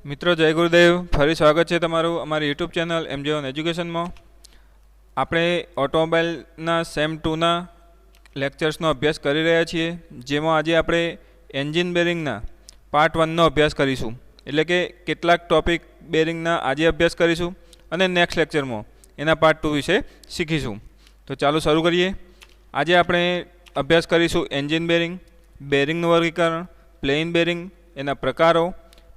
મિત્રો જય ગુરુદેવ, ફરી સ્વાગત છે તમારું અમારી યુટ્યુબ ચેનલ MJ1 એજ્યુકેશનમાં. આપણે ઓટોમોબાઈલના સેમ 2ના લેક્ચર્સનો અભ્યાસ કરી રહ્યા છીએ, જેમાં આજે આપણે એન્જિન બેરિંગના પાર્ટ 1નો અભ્યાસ કરીશું. એટલે કે કેટલાક ટોપિક બેરિંગના આજે અભ્યાસ કરીશું અને નેક્સ્ટ લેક્ચરમાં એના પાર્ટ 2 વિશે શીખીશું. તો ચાલો શરૂ કરીએ. આજે આપણે અભ્યાસ કરીશું એન્જિન બેરિંગ, બેરિંગનું વર્ગીકરણ, પ્લેન બેરિંગ, એના પ્રકારો,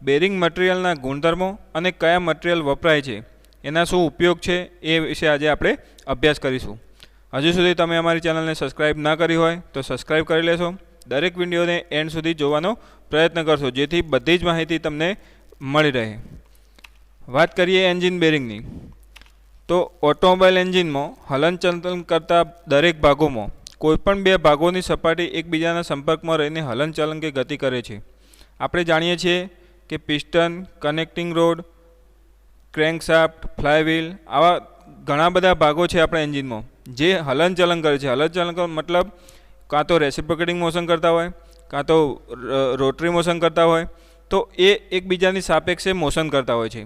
બેરિંગ મટીરિયલના ગુણધર્મો અને કયા મટીરિયલ વપરાય છે, એના શું ઉપયોગ છે એ વિશે આજે આપણે અભ્યાસ કરીશું. હજુ સુધી તમે અમારી ચેનલને સબસ્ક્રાઈબ ના કરી હોય તો સબસ્ક્રાઈબ કરી લેશો. દરેક વિડીયોને એન્ડ સુધી જોવાનો પ્રયત્ન કરશો, જેથી બધી જ માહિતી તમને મળી રહે. વાત કરીએ એન્જિન બેરિંગની, તો ઓટોમોબાઈલ એન્જિનમાં હલનચલન કરતા દરેક ભાગોમાં કોઈપણ બે ભાગોની સપાટી એકબીજાના સંપર્કમાં રહીને હલનચલન કે ગતિ કરે છે. આપણે જાણીએ છીએ કે piston, connecting road, crankshaft, flywheel, આવા ઘણા બધા ભાગો છે આપણા એન્જિનમાં જે હલનચલન કરે છે. હલનચલન મતલબ કાં તો રેસિપ્રોકેટિંગ મોશન કરતા હોય, કાં તો રોટરી મોશન કરતા હોય, તો એ એકબીજાની સાપેક્ષે મોશન કરતા હોય છે.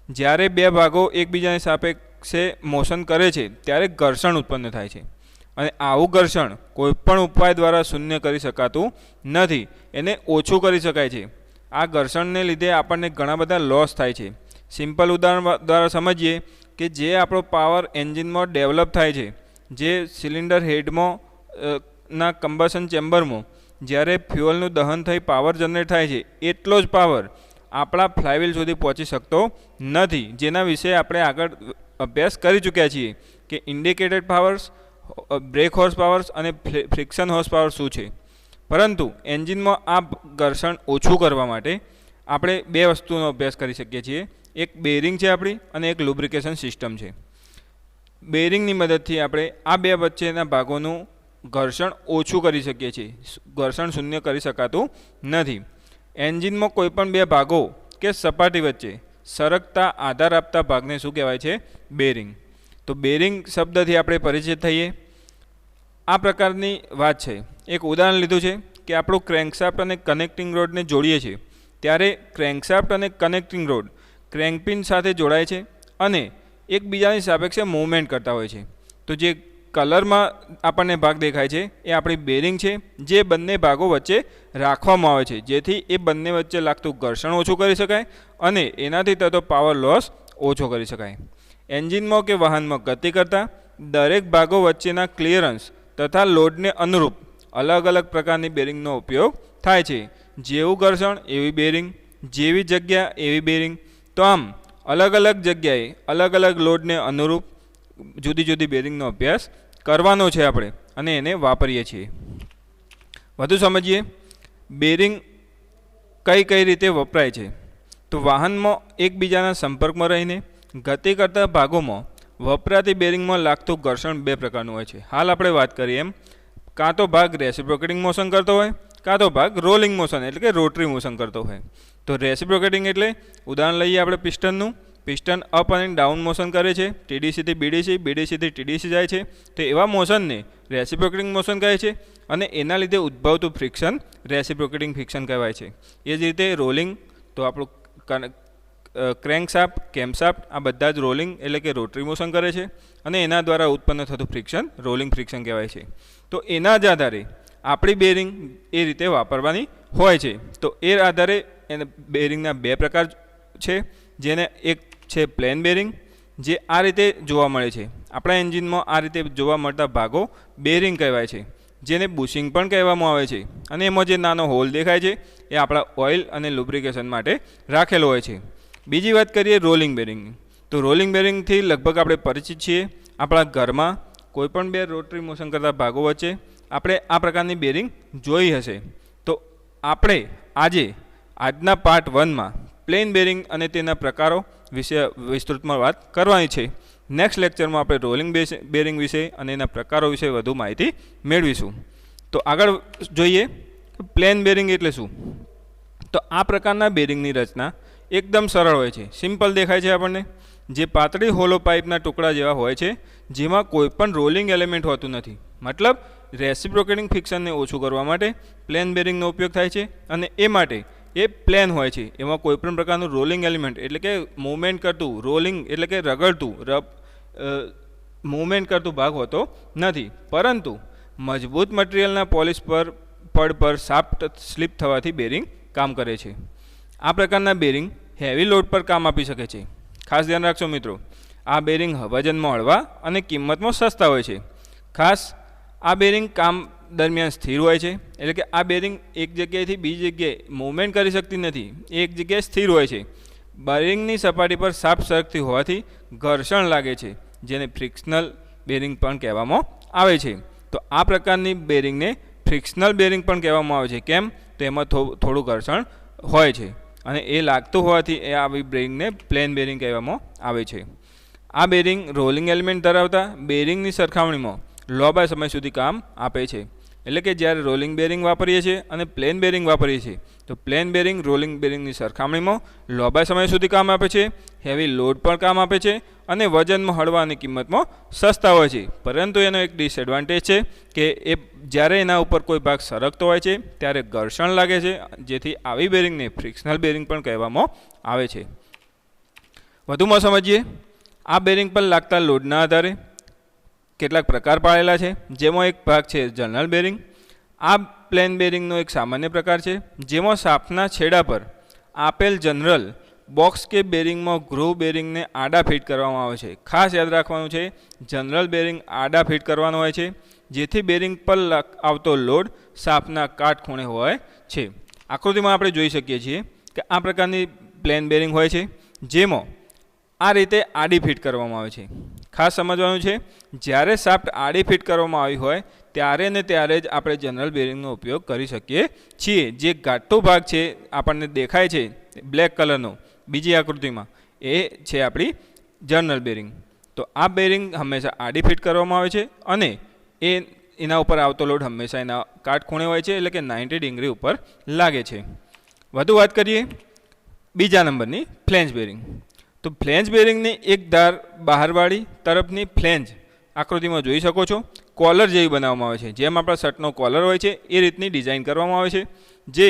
જ્યારે બે ભાગો એકબીજાની સાપેક્ષે મોશન કરે છે ત્યારે ઘર્ષણ ઉત્પન્ન થાય છે, અને આવું ઘર્ષણ કોઈપણ ઉપાય દ્વારા શૂન્ય કરી શકાતું નથી, એને ઓછું કરી શકાય છે. આ ઘર્ષણને લીધે આપણને ઘણા બધા લોસ થાય છે. સિમ્પલ ઉદાહરણ દ્વારા સમજીએ કે જે આપણો પાવર એન્જિનમાં ડેવલપ થાય છે, જે સિલિન્ડર હેડમાં ના કમ્બશન ચેમ્બરમાં જ્યારે ફ્યુઅલનું દહન થઈ પાવર જનરેટ થાય છે, એટલો જ પાવર આપણા ફ્લાયવ્હીલ સુધી પહોંચી શકતો નથી, જેના વિશે આપણે આગળ અભ્યાસ કરી ચૂક્યા છીએ કે indicated powers, brake horse powers અને ફ્રિક્શન હોર્સ પાવર શું છે. પરંતુ એન્જિનમાં આ ઘર્ષણ ઓછું કરવા માટે આપણે બે વસ્તુનો અભ્યાસ કરી શકીએ છીએ. એક બેરિંગ છે આપણી, અને એક લુબ્રિકેશન સિસ્ટમ છે. બેરિંગની મદદથી આપણે આ બે વચ્ચેના ભાગોનું ઘર્ષણ ઓછું કરી શકીએ છીએ, ઘર્ષણ શૂન્ય કરી શકાતું નથી. એન્જિનમાં કોઈપણ બે ભાગો કે સપાટી વચ્ચે સરકતા આધાર આપતા ભાગને શું કહેવાય છે? બેરિંગ. તો બેરિંગ શબ્દથી આપણે પરિચિત થઈએ. આ પ્રકારની વાત છે. એક ઉદાહરણ લીધું છે કે આપણું ક્રેન્કશાફ્ટ અને કનેક્ટિંગ રોડને જોડીએ છીએ, ત્યારે ક્રેન્કશાફ્ટ અને કનેક્ટિંગ રોડ ક્રેન્કપિન સાથે જોડાય છે અને એકબીજાની સાપેક્ષે મૂવમેન્ટ કરતા હોય છે. તો જે કલરમાં આપણને ભાગ દેખાય છે એ આપણી બેરિંગ છે, જે બંને ભાગો વચ્ચે રાખવામાં આવે છે, જેથી એ બંને વચ્ચે લાગતું ઘર્ષણ ઓછું કરી શકાય અને એનાથી થતો પાવર લોસ ઓછો કરી શકાય. એન્જિનમાં કે વાહનમાં ગતિ કરતા દરેક ભાગો વચ્ચેના ક્લિયરન્સ તથા લોડને અનુરૂપ અલગ અલગ પ્રકારની બેરિંગનો ઉપયોગ થાય છે. જેવું ઘર્ષણ એવી બેરિંગ, જેવી જગ્યા એવી બેરિંગ. તો આમ અલગ અલગ જગ્યાએ અલગ અલગ લોડને અનુરૂપ જુદી જુદી બેરિંગનો અભ્યાસ કરવાનો છે આપણે, અને એને વાપરીએ છીએ. વધુ સમજીએ બેરિંગ કઈ કઈ રીતે વપરાય છે. તો વાહનમાં એકબીજાના સંપર્કમાં રહીને ગતિ કરતા ભાગોમાં વપરાતી બેરિંગમાં લાગતું ઘર્ષણ બે પ્રકારનું હોય છે. હાલ આપણે વાત કરીએ એમ, કાં તો ભાગ રેસિપ્રોકેટિંગ મોશન કરતો હોય, કાં તો ભાગ રોલિંગ મોશન એટલે કે રોટરી મોશન કરતો હોય. તો રેસિપ્રોકેટિંગ એટલે ઉદાહરણ લઈએ આપણે પિસ્ટનનું. પિસ્ટન અપ અને ડાઉન મોશન કરે છે, ટીડીસીથી બીડીસી, બીડીસીથી ટીડીસી જાય છે. તો એવા મોશનને રેસિપ્રોકેટિંગ મોશન કહે છે, અને એના લીધે ઉદ્ભવતું ફ્રિક્શન રેસિપ્રોકેટિંગ ફ્રિક્શન કહેવાય છે. એ જ રીતે રોલિંગ, તો આપણું ક્રેન્કશાફ્ટ, કેમશાફ્ટ, આ બધા જ રોલિંગ એટલે કે રોટરી મોશન કરે છે, અને એના દ્વારા ઉત્પન્ન થતું ફ્રિક્શન રોલિંગ ફ્રિક્શન કહેવાય છે. તો એના જ આધારે આપણી બેરિંગ એ રીતે વાપરવાની હોય છે. તો એ આધારે એને બેરિંગના બે પ્રકાર છે, જેને એક છે પ્લેન બેરિંગ, જે આ રીતે જોવા મળે છે. આપણા એન્જિનમાં આ રીતે જોવા મળતા ભાગો બેરિંગ કહેવાય છે, જેને બુશિંગ પણ કહેવામાં આવે છે. અને એમાં જે નાનો હોલ દેખાય છે એ આપણા ઓઇલ અને લુબ્રિકેશન માટે રાખેલો હોય છે. બીજી વાત કરીએ રોલિંગ બેરિંગની. તો રોલિંગ બેરિંગથી લગભગ આપણે પરિચિત છીએ. આપણા ઘરમાં કોઈપણ બે રોટરી મોશન કરતા ભાગો વચ્ચે આપણે આ પ્રકારની બેરિંગ જોઈ હશે. તો આપણે આજના પાર્ટ 1માં પ્લેન બેરિંગ અને તેના પ્રકારો વિશે વિસ્તૃતમાં વાત કરવાની છે. નેક્સ્ટ લેક્ચરમાં આપણે રોલિંગ બેરિંગ વિશે અને એના પ્રકારો વિશે વધુ માહિતી મેળવીશું. તો આગળ જોઈએ પ્લેન બેરિંગ એટલે શું. તો આ પ્રકારના બેરિંગની રચના એકદમ સરળ હોય છે, સિમ્પલ દેખાય છે આપણને. જે પાતળી હોલો પાઇપના ટુકડા જેવા હોય છે, જેમાં કોઈ પણ રોલિંગ એલિમેન્ટ હોતું નથી. મતલબ રેસિપ્રોકેટિંગ ફ્રિક્શનને ઓછું કરવા માટે પ્લેન બેરિંગનો ઉપયોગ થાય છે, અને એ માટે એ પ્લેન હોય છે, એમાં કોઈપણ પ્રકારનું રોલિંગ એલિમેન્ટ એટલે કે મૂવમેન્ટ કરતું, રોલિંગ એટલે કે રગડતું મૂવમેન્ટ કરતું ભાગ હોતો નથી, પરંતુ મજબૂત મટીરિયલના પોલિશ પર પડ પર શાફ્ટ સ્લીપ થવાથી બેરિંગ કામ કરે છે. આ પ્રકારના બેરિંગ હેવી લોડ પર કામ આપી શકે છે. ખાસ ધ્યાન રાખશો મિત્રો, આ બેરિંગ વજનમાં હળવા અને કિંમતમાં સસ્તા હોય છે. ખાસ આ બેરિંગ કામ દરમિયાન સ્થિર હોય છે, એટલે કે આ બેરિંગ એક જગ્યાએથી બીજી જગ્યાએ મૂવમેન્ટ કરી શકતી નથી, એક જગ્યાએ સ્થિર હોય છે. બેરિંગની સપાટી પર શાફ્ટ સરકતી હોવાથી ઘર્ષણ લાગે છે, જેને ફ્રિક્શનલ બેરિંગ પણ કહેવામાં આવે છે. તો આ પ્રકારની બેરિંગને ફ્રિક્શનલ બેરિંગ પણ કહેવામાં આવે છે. કેમ? તો એમાં થોડું ઘર્ષણ હોય છે અને એ લાગતું હોવાથી એ આવી બેરિંગને પ્લેન બેરિંગ કહેવામાં આવે છે. આ બેરિંગ રોલિંગ એલિમેન્ટ ધરાવતા બેરિંગની સરખામણીમાં લાંબા સમય સુધી કામ આપે છે. એટલે કે જ્યારે રોલિંગ બેરિંગ વાપરીએ છીએ અને પ્લેન બેરિંગ વાપરીએ છીએ, તો પ્લેન બેરિંગ રોલિંગ બેરિંગની સરખામણીમાં લાંબા સમય સુધી કામ આપે છે, હેવી લોડ પર કામ આપે છે અને વજનમાં હળવા અને કિંમતમાં સસ્તા હોય છે. પરંતુ એનો એક ડિસએડવાન્ટેજ છે કે એ જ્યારે એના ઉપર કોઈ ભાગ સરકતો હોય છે ત્યારે ઘર્ષણ લાગે છે, જેથી આવી બેરિંગને ફ્રિક્શનલ બેરિંગ પણ કહેવામાં આવે છે. વધુમાં સમજીએ, આ બેરિંગ પર લાગતા લોડના આધારે કેટલાક પ્રકાર પાડેલા છે, જેમાં એક ભાગ છે જનરલ બેરિંગ. આ પ્લેન બેરિંગનો એક સામાન્ય પ્રકાર છે, જેમાં શાફ્ટના છેડા પર આપેલ જનરલ બોક્સ કે બેરિંગમાં ગ્રુવ બેરિંગને આડા ફિટ કરવામાં આવે છે. ખાસ યાદ રાખવાનું છે, જનરલ બેરિંગ આડા ફિટ કરવાનો હોય છે, જેથી બેરિંગ પર આવતો લોડ શાફ્ટના કાટખૂણે હોય છે. આકૃતિમાં આપણે જોઈ શકીએ છીએ કે આ પ્રકારની પ્લેન બેરિંગ હોય છે, જેમાં આ રીતે આડી ફિટ કરવામાં આવે છે. ખાસ સમજવાનું છે, જ્યારે શાફ્ટ આડી ફિટ કરવામાં આવી હોય ત્યારે ને ત્યારે જ આપણે જનરલ બેરિંગનો ઉપયોગ કરી શકીએ છીએ. જે ઘાટો ભાગ છે આપણને દેખાય છે બ્લેક કલરનો બીજી આકૃતિમાં, એ છે આપણી જનરલ બેરિંગ. તો આ બેરિંગ હંમેશા આડી ફિટ કરવામાં આવે છે અને એના ઉપર આવતો લોડ હંમેશા એના કાટખૂણે હોય છે, એટલે કે 90 ડિગ્રી ઉપર લાગે છે. વધુ વાત કરીએ બીજા નંબરની ફ્લેંજ બેરિંગ. તો ફ્લેંજ બેરિંગની એક ધાર બહારવાળી તરફની ફ્લેંજ આકૃતિમાં જોઈ શકો છો કોલર જેવી બનાવવામાં આવે છે. જેમ આપણા શર્ટનો કોલર હોય છે એ રીતની ડિઝાઇન કરવામાં આવે છે, જે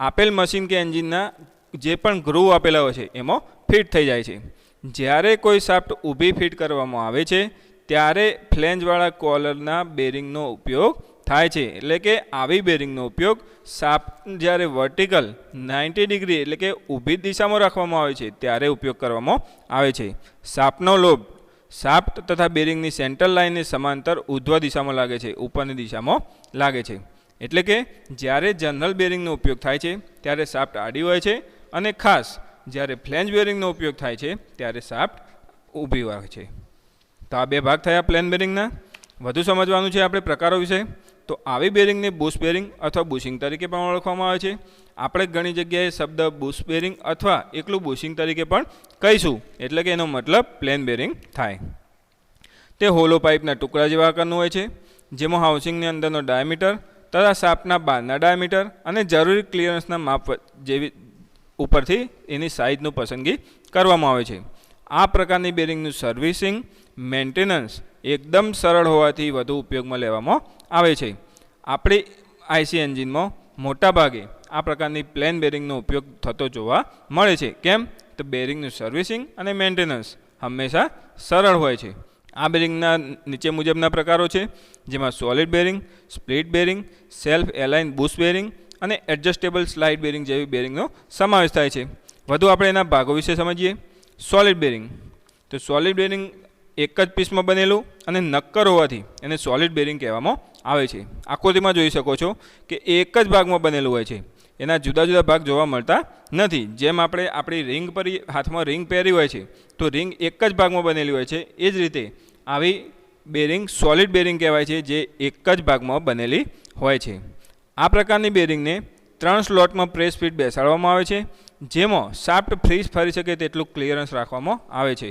આપેલ મશીન કે એન્જિનના જે પણ ગ્રુવ આપેલા હોય છે એમાં ફિટ થઈ જાય છે. જ્યારે કોઈ શાફ્ટ ઊભી ફિટ કરવામાં આવે છે ત્યારે ફ્લેંજવાળા કોલરના બેરિંગનો ઉપયોગ થાય છે. એટલે કે આવી બેરિંગનો ઉપયોગ શાફ્ટ જ્યારે વર્ટિકલ 90 ડિગ્રી એટલે કે ઊભી દિશામાં રાખવામાં આવે છે ત્યારે ઉપયોગ કરવામાં આવે છે. શાફ્ટનો લોબ શાફ્ટ તથા બેરિંગની સેન્ટ્રલ લાઇનની સમાંતર ઉર્ધ્વ દિશામાં લાગે છે, ઉપરની દિશામાં લાગે છે. એટલે કે જ્યારે જનરલ બેરિંગનો ઉપયોગ થાય છે ત્યારે શાફ્ટ આડી હોય છે અને ખાસ જ્યારે ફ્લેંજ બેરિંગનો ઉપયોગ થાય છે ત્યારે શાફ્ટ ઊભી હોય છે. તો આ બે ભાગ થયા પ્લેન બેરિંગના. વધુ સમજવાનું છે આપણે પ્રકારો વિશે. તો આવી બેરિંગને બુશ બેરિંગ અથવા બુશિંગ તરીકે પણ ઓળખવામાં આવે છે. આપણે ઘણી જગ્યાએ શબ્દ બુશ બેરિંગ અથવા એકલું બુશિંગ તરીકે પણ કહીશું, એટલે કે એનો મતલબ પ્લેન બેરિંગ થાય. તે હોલો પાઇપના ટુકડા જેવા આકારનું હોય છે, જેમાં હાઉસિંગની અંદરનો ડાયામીટર તથા શાફ્ટના બહારના ડાયામીટર અને જરૂરી ક્લિયરન્સના માપ જેવી ઉપરથી એની સાઇઝનું પસંદગી કરવામાં આવે છે. આ પ્રકારની બેરિંગનું સર્વિસિંગ મેન્ટેનન્સ એકદમ સરળ હોવાથી વધુ ઉપયોગમાં લેવામાં આવે છે. આપણી આઈસી એન્જિનમાં મોટાભાગે આ પ્રકારની પ્લેન બેરિંગનો ઉપયોગ થતો જોવા મળે છે. કેમ? તો બેરિંગનું સર્વિસિંગ અને મેન્ટેનન્સ હંમેશા સરળ હોય છે. આ બેરિંગના નીચે મુજબના પ્રકારો છે, જેમાં solid bearing, split bearing, self align bush bearing અને એડજસ્ટેબલ સ્લાઇડ બેરિંગ જેવી બેરિંગનો સમાવેશ થાય છે. વધુ આપણે એના ભાગો વિશે સમજીએ. Solid bearing. તો સોલિડ બેરિંગ એક જ પીસમાં બનેલું અને નક્કર હોવાથી એને સોલિડ બેરિંગ કહેવામાં આવે છે. આકૃતિમાં જોઈ શકો છો કે એક જ ભાગમાં બનેલું હોય છે, એના જુદા જુદા ભાગ જોવા મળતા નથી. જેમ આપણે આપણી રિંગ પર હાથમાં રિંગ પહેરી હોય છે તો રિંગ એક જ ભાગમાં બનેલી હોય છે, એ જ રીતે આવી બેરિંગ સોલિડ બેરિંગ કહેવાય છે, જે એક જ ભાગમાં બનેલી હોય છે. આ પ્રકારની બેરિંગને 3 સ્લોટમાં પ્રેસ ફિટ બેસાડવામાં આવે છે, જેમાં શાફ્ટ ફ્રી ફરી શકે તેટલું ક્લિયરન્સ રાખવામાં આવે છે.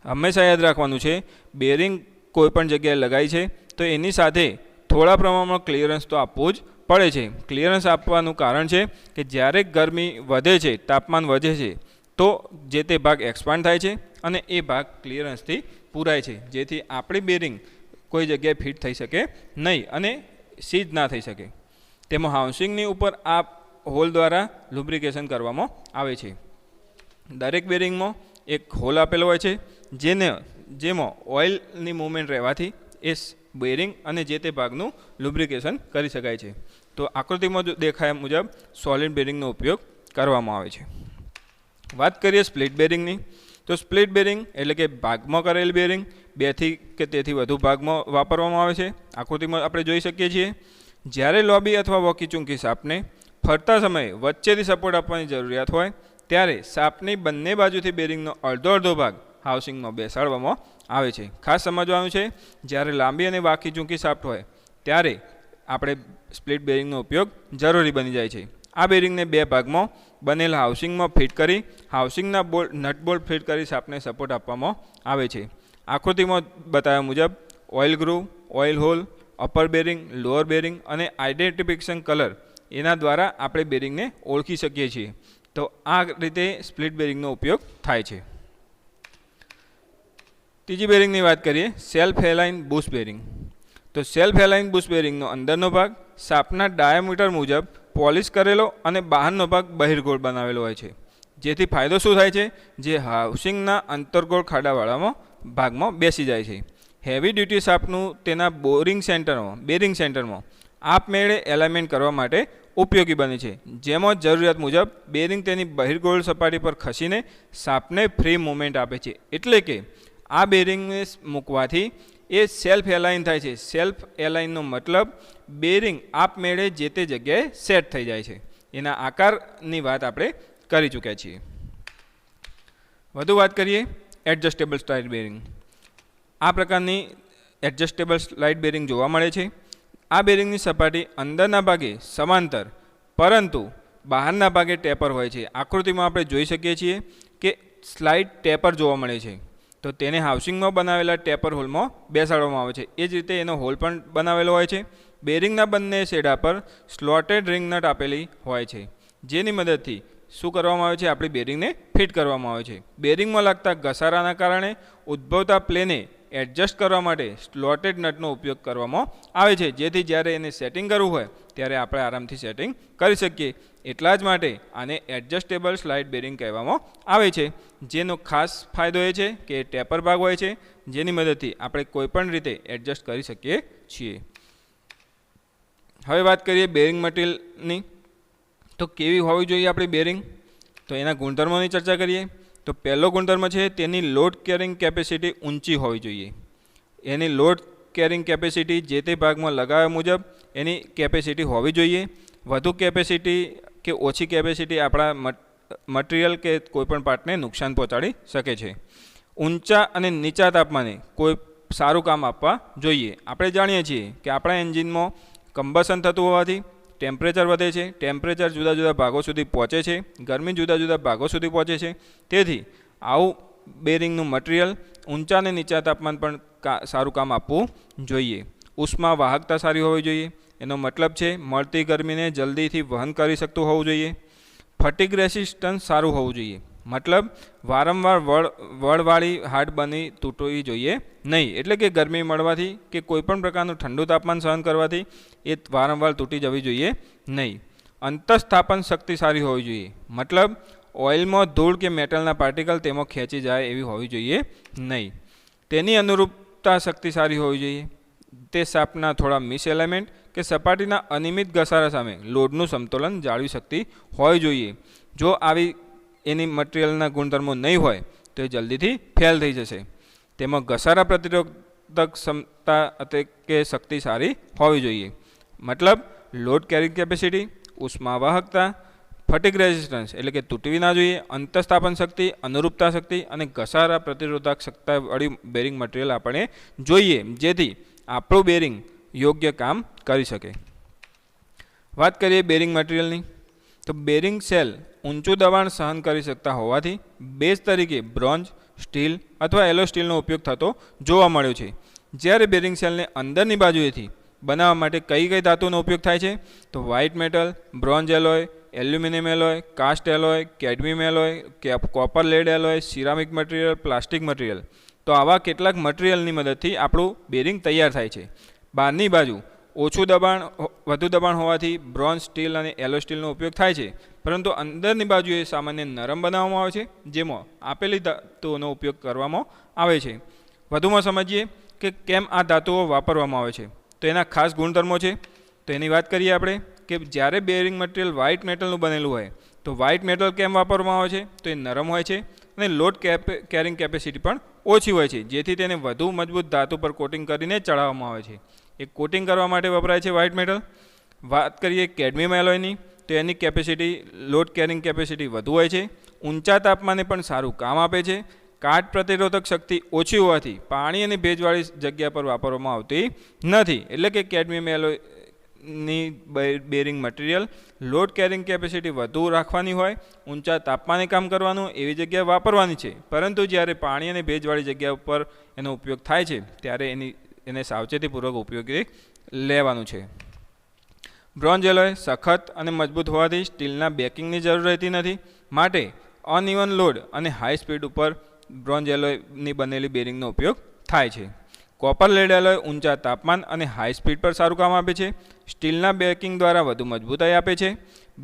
હંમેશા યાદ રાખવાનું છે, બેરિંગ કોઈપણ જગ્યાએ લગાવી છે તો એની સાથે થોડા પ્રમાણમાં ક્લિયરન્સ તો આપવું જ પડે છે. ક્લિયરન્સ આપવાનું કારણ છે કે જ્યારે ગરમી વધે છે, તાપમાન વધે છે, તો જે તે ભાગ એક્સપાન્ડ થાય છે અને એ ભાગ ક્લિયરન્સથી પૂરાય છે, જેથી આપણી બેરિંગ કોઈ જગ્યાએ ફિટ થઈ શકે નહીં અને સીધ ના થઈ શકે. તેમાં હાઉસિંગની ઉપર આ હોલ દ્વારા લુબ્રિકેશન કરવામાં આવે છે. દરેક બેરિંગમાં એક હોલ આપેલો હોય છે જેમાં ઓઇલની મૂવમેન્ટ રહેવાથી એ બેરિંગ અને જે તે ભાગનું લુબ્રિકેશન કરી શકાય છે. તો આકૃતિમાં દેખાયા મુજબ સોલિડ બેરિંગનો ઉપયોગ કરવામાં આવે છે. વાત કરીએ સ્પ્લિટ બેરિંગની, તો સ્પ્લિટ બેરિંગ એટલે કે ભાગમાં કરેલ બેરિંગ 2 કે તેથી વધુ ભાગમાં વાપરવામાં આવે છે. આકૃતિમાં આપણે જોઈ શકીએ છીએ. જ્યારે લોબી અથવા વોકી ચૂંકી શાફ્ટને ફરતા સમયે વચ્ચેથી સપોર્ટ આપવાની જરૂરિયાત હોય ત્યારે શાફ્ટની બંને બાજુથી બેરિંગનો અડધો ભાગ હાઉસિંગમાં બેસાડવામાં આવે છે. ખાસ સમજવાનું છે, જ્યારે લાંબી અને વાંકી ચૂંકી શાફ્ટ હોય ત્યારે આપણે સ્પ્લિટ બેરિંગનો ઉપયોગ જરૂરી બની જાય છે. આ બેરિંગને 2 ભાગમાં બનેલા હાઉસિંગમાં ફિટ કરી હાઉસિંગના નટ બોલ્ટ ફિટ કરી શાફ્ટને સપોર્ટ આપવામાં આવે છે. આકૃતિમાં બતાવ્યા મુજબ oil groove, oil hole, upper bearing, lower bearing અને આઇડેન્ટિફિકેશન કલર એના દ્વારા આપણે બેરિંગને ઓળખી શકીએ છીએ. તો આ રીતે સ્પ્લિટ બેરિંગનો ઉપયોગ થાય છે. ત્રીજી બેરિંગની વાત કરીએ, સેલ્ફ એલાઇન બુશ બેરિંગ. તો સેલ્ફ એલાઇન બુશ બેરિંગનો અંદરનો ભાગ શાફ્ટના ડાયામીટર મુજબ પોલિશ કરેલો અને બહારનો ભાગ બહિર્ગોળ બનાવેલો હોય છે. જેથી ફાયદો શું થાય છે, જે હાઉસિંગના અંતર્ગોળ ખાડાવાળામાં ભાગમાં બેસી જાય છે. હેવી ડ્યુટી શાફ્ટનું તેના બેરિંગ સેન્ટરમાં આપમેળે એલાઇનમેન્ટ કરવા માટે ઉપયોગી બને છે, જેમાં જરૂરિયાત મુજબ બેરિંગ તેની બહિર્ગોળ સપાટી પર ખસીને શાફ્ટને ફ્રી મૂવમેન્ટ આપે છે. એટલે કે આ બેરિંગને મૂકવાથી એ સેલ્ફ એલાઇન થાય છે. સેલ્ફ એલાઇનનો મતલબ બેરિંગ આપમેળે જે તે જગ્યાએ સેટ થઈ જાય છે. એના આકારની વાત આપણે કરી ચૂક્યા છીએ. વધુ વાત કરીએ એડજસ્ટેબલ સ્લાઇડ બેરિંગ. આ પ્રકારની એડજસ્ટેબલ સ્લાઇડ બેરિંગ જોવા મળે છે. આ બેરિંગની સપાટી અંદરના ભાગે સમાંતર પરંતુ બહારના ભાગે ટેપર હોય છે. આકૃતિમાં આપણે જોઈ શકીએ છીએ કે સ્લાઇડ ટેપર જોવા મળે છે. તો તેને હાઉસિંગમાં બનાવેલા ટેપર હોલમાં બેસાડવામાં આવે છે. એ જ રીતે એનો હોલ પણ બનાવેલો હોય છે. બેરિંગના બંને છેડા પર સ્લોટેડ રિંગ નટ આપેલી હોય છે, જેની મદદથી શું કરવામાં આવે છે, આપણી બેરિંગને ફિટ કરવામાં આવે છે. બેરિંગમાં લાગતા ઘસારાના કારણે ઉદ્ભવતા પ્લેને એડજસ્ટ કરવા માટે સ્લોટેડ નટનો ઉપયોગ કરવામાં આવે છે, જેથી જ્યારે એને સેટિંગ કરવું હોય ત્યારે આપણે આરામથી સેટિંગ કરી શકીએ. એટલા જ માટે આને એડજસ્ટેબલ સ્લાઇડ બેરિંગ કહેવામાં આવે છે. જેનો ખાસ ફાયદો એ છે કે ટેપર ભાગ હોય છે, જેની મદદથી આપણે કોઈપણ રીતે એડજસ્ટ કરી શકીએ છીએ. હવે વાત કરીએ બેરિંગ મટીરિયલની. તો કેવી હોવી જોઈએ આપણી બેરિંગ, તો એના ગુણધર્મોની ચર્ચા કરીએ. તો પહેલો ગુણધર્મ છે તેની લોડ કેરિંગ કેપેસિટી ઊંચી હોવી જોઈએ. એની લોડ કેરિંગ કેપેસિટી જે તે ભાગમાં લગાવ્યા મુજબ એની કેપેસિટી હોવી જોઈએ. વધુ કેપેસિટી કે ઓછી કેપેસિટી આપણા મટીરિયલ કે કોઈપણ પાર્ટને નુકસાન પહોંચાડી શકે છે. ઊંચા અને નીચા તાપમાને કોઈ સારું કામ આપવા જોઈએ. આપણે જાણીએ છીએ કે આપણા એન્જિનમાં કમ્બશન થતું હોવાથી ટેમ્પરેચર વધે છે. ટેમ્પરેચર જુદા જુદા ભાગો સુધી પહોંચે છે, ગરમી જુદા જુદા ભાગો સુધી પહોંચે છે. તેથી આવું બેરિંગનું મટીરિયલ ઊંચા અને નીચા તાપમાન પણ સારું કામ આપવું જોઈએ. ઉષ્મા વાહકતા સારી હોવી જોઈએ. એનો મતલબ છે મળતી ગરમીને જલ્દીથી વહન કરી શકતું હોવું જોઈએ. ફટીગ રેસિસ્ટન્સ સારું હોવું જોઈએ. મતલબ વારંવાર વળવાળી હાર્ડ બની તૂટવી જોઈએ નહીં. એટલે કે ગરમી મળવાથી કે કોઈપણ પ્રકારનું ઠંડુ તાપમાન સહન કરવાથી એ વારંવાર તૂટી જવી જોઈએ નહીં. અંતઃસ્થાપન શક્તિ સારી હોવી જોઈએ. મતલબ ઓઇલમાં ધૂળ કે મેટલના પાર્ટિકલ તેમાં ખેંચી જાય એવી હોવી જોઈએ નહીં. તેની અનુરૂપતા શક્તિ સારી હોવી જોઈએ. તે શાફ્ટના થોડા મિસ એલિમેન્ટ કે સપાટીના અનિયમિત ઘસારા સામે લોડનું સમતોલન જાળવી શકતી હોવી જોઈએ. જો આવી એની મટીરિયલના ગુણધર્મો નહીં હોય તો એ જલ્દીથી ફેલ થઈ જશે. તેમાં ઘસારા પ્રતિરોધક ક્ષમતા એટલે કે શક્તિ સારી હોવી જોઈએ. મતલબ લોડ કેરિંગ કેપેસિટી, ઉષ્મા વાહકતા, ફટીગ રેઝિસ્ટન્સ એટલે કે તૂટવી ના જોઈએ, અંતઃસ્થાપન શક્તિ, અનુરૂપતા શક્તિ અને ઘસારા પ્રતિરોધક ક્ષમતાવાળી બેરિંગ મટીરિયલ આપણે જોઈએ, જેથી આપણું બેરિંગ યોગ્ય કામ કરી શકે. વાત કરીએ બેરિંગ મટીરિયલની. તો બેરિંગ સેલ ઊંચું દબાણ સહન કરી શકતા હોવાથી બેઝ તરીકે બ્રોન્ઝ, સ્ટીલ અથવા એલો સ્ટીલનો ઉપયોગ થતો જોવા મળ્યો છે. જ્યારે બેરિંગ સેલને અંદરની બાજુએથી બનાવવા માટે કઈ ધાતુનો ઉપયોગ થાય છે, તો white metal, bronze alloy, aluminium alloy, cast alloy, cadmium alloy, copper lead alloy, ceramic material, plastic material. તો આવા કેટલાક મટીરિયલની મદદથી આપણું બેરિંગ તૈયાર થાય છે. બહારની બાજુ ઓછું દબાણ વધુ દબાણ હોવાથી બ્રોન્ઝ સ્ટીલ અને એલો સ્ટીલનો ઉપયોગ થાય છે, પરંતુ અંદરની બાજુએ સામાન્ય નરમ બનાવવામાં આવે છે, જેમાં આપેલી ધાતુઓનો ઉપયોગ કરવામાં આવે છે. વધુમાં સમજીએ કે કેમ આ ધાતુઓ વાપરવામાં આવે છે. તો એના ખાસ ગુણધર્મો છે. તો એની વાત કરીએ આપણે કે જ્યારે બેરિંગ મટીરિયલ વ્હાઇટ મેટલનું બનેલું હોય તો વ્હાઇટ મેટલ કેમ વાપરવામાં આવે છે, તો એ નરમ હોય છે અને લોડ કેરિંગ કેપેસિટી પણ ઓછી હોય છે, જેથી તેને વધુ મજબૂત ધાતુ પર કોટિંગ કરીને ચડાવવામાં આવે છે. એ કોટિંગ કરવા માટે વપરાય છે વ્હાઇટ મેટલ. વાત કરીએ કેડમિયમ એલોયની, તો એની કેપેસિટી લોડ કેરિંગ કેપેસિટી વધુ હોય છે, ઊંચા તાપમાને પણ સારું કામ આપે છે. કાટ પ્રતિરોધક શક્તિ ઓછી હોવાથી પાણી અને ભેજવાળી જગ્યા પર વાપરવામાં આવતી નથી. એટલે કે કેડમિયમ એલોયની bearing material load carrying capacity વધુ રાખવાની હોય, ઊંચા તાપમાને કામ કરવાનું એવી જગ્યાએ વાપરવાની છે, પરંતુ જ્યારે પાણી અને ભેજવાળી જગ્યા ઉપર એનો ઉપયોગ થાય છે ત્યારે એને સાવચેતીપૂર્વક ઉપયોગી લેવાનું છે. બ્રોન્ઝ એલોય સખત અને મજબૂત હોવાથી સ્ટીલના બેકિંગની જરૂર રહેતી નથી, માટે અનઇવન લોડ અને હાઈ સ્પીડ ઉપર બ્રોન્ઝ એલોયની બનેલી બેરિંગનો ઉપયોગ થાય છે. કોપર લેડ એલોય ઊંચા તાપમાન અને હાઈ સ્પીડ પર સારું કામ આપે છે. સ્ટીલના બેકિંગ દ્વારા વધુ મજબૂતાઈ આપે છે.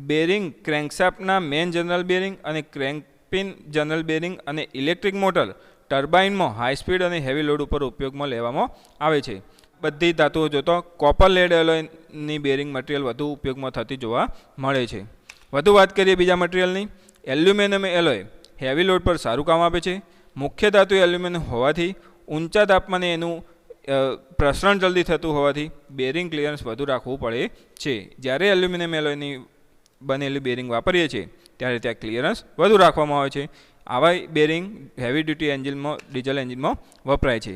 બેરિંગ ક્રેન્કશાફ્ટના મેન જનરલ બેરિંગ અને ક્રેન્કપિન જનરલ બેરિંગ અને ઇલેક્ટ્રિક મોટર ટર્બાઇનમાં હાઈ સ્પીડ અને હેવી લોડ ઉપર ઉપયોગમાં લેવામાં આવે છે. બધી ધાતુઓ જોતો કોપર લેડ એલોયની બેરિંગ મટીરિયલ વધુ ઉપયોગમાં થતી જોવા મળે છે. વધુ વાત કરીએ બીજા મટીરિયલની, એલ્યુમિનિયમ એલોય હેવી લોડ પર સારું કામ આપે છે. મુખ્ય ધાતુ એલ્યુમિનિયમ હોવાથી ઊંચા તાપમાને એનું પ્રસરણ જલ્દી થતું હોવાથી બેરિંગ ક્લિયરન્સ વધુ રાખવું પડે છે. જ્યારે એલ્યુમિનિયમ એલોયની બનેલી બેરિંગ વાપરીએ છીએ ત્યારે ત્યાં ક્લિયરન્સ વધુ રાખવામાં આવે છે. આવા બેરિંગ હેવી ડ્યુટી એન્જિનમાં ડીઝલ એન્જિનમાં વપરાય છે.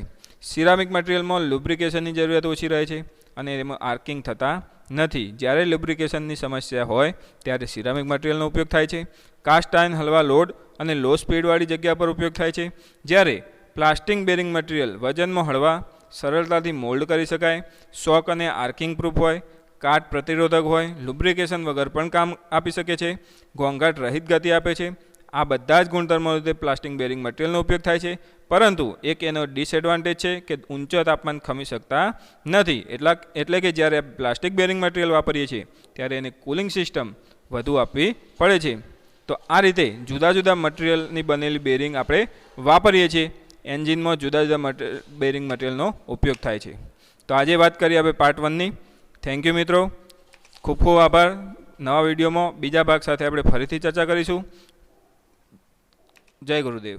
સિરામિક મટીરિયલમાં લુબ્રિકેશનની જરૂરિયાત ઓછી રહે છે અને એમાં આર્કિંગ થતા નથી. જ્યારે લુબ્રિકેશનની સમસ્યા હોય ત્યારે સિરામિક મટીરિયલનો ઉપયોગ થાય છે. કાસ્ટ આયર્ન હળવા લોડ અને લો સ્પીડવાળી જગ્યા પર ઉપયોગ થાય છે, જ્યારે પ્લાસ્ટિક બેરિંગ મટીરિયલ વજનમાં હળવા, સરળતાથી મોલ્ડ કરી શકાય, શોક અને આર્કિંગ પ્રૂફ હોય, કાટ પ્રતિરોધક હોય, લુબ્રિકેશન વગર પણ કામ આપી શકે છે, ઘોંઘાટ રહિત ગતિ આપે છે. આ બધા જ ગુણધર્મો રીતે પ્લાસ્ટિક બેરિંગ મટીરિયલનો ઉપયોગ થાય છે, પરંતુ એક એનો ડિસએડવાન્ટેજ છે કે ઊંચા તાપમાન ખમી શકતા નથી. એટલે કે જ્યારે પ્લાસ્ટિક બેરિંગ મટીરિયલ વાપરીએ છીએ ત્યારે એને કુલિંગ સિસ્ટમ વધુ આપવી પડે છે. તો આ રીતે જુદા જુદા મટીરિયલની બનેલી બેરિંગ આપણે વાપરીએ છીએ. એન્જિનમાં જુદા જુદા બેરિંગ મટીરિયલનો ઉપયોગ થાય છે. તો આજે વાત કરીએ આપણે પાર્ટ 1ની. થેન્ક યુ મિત્રો, ખૂબ ખૂબ આભાર. નવા વિડીયોમાં બીજા ભાગ સાથે આપણે ફરીથી ચર્ચા કરીશું. જય ગુરુદેવ.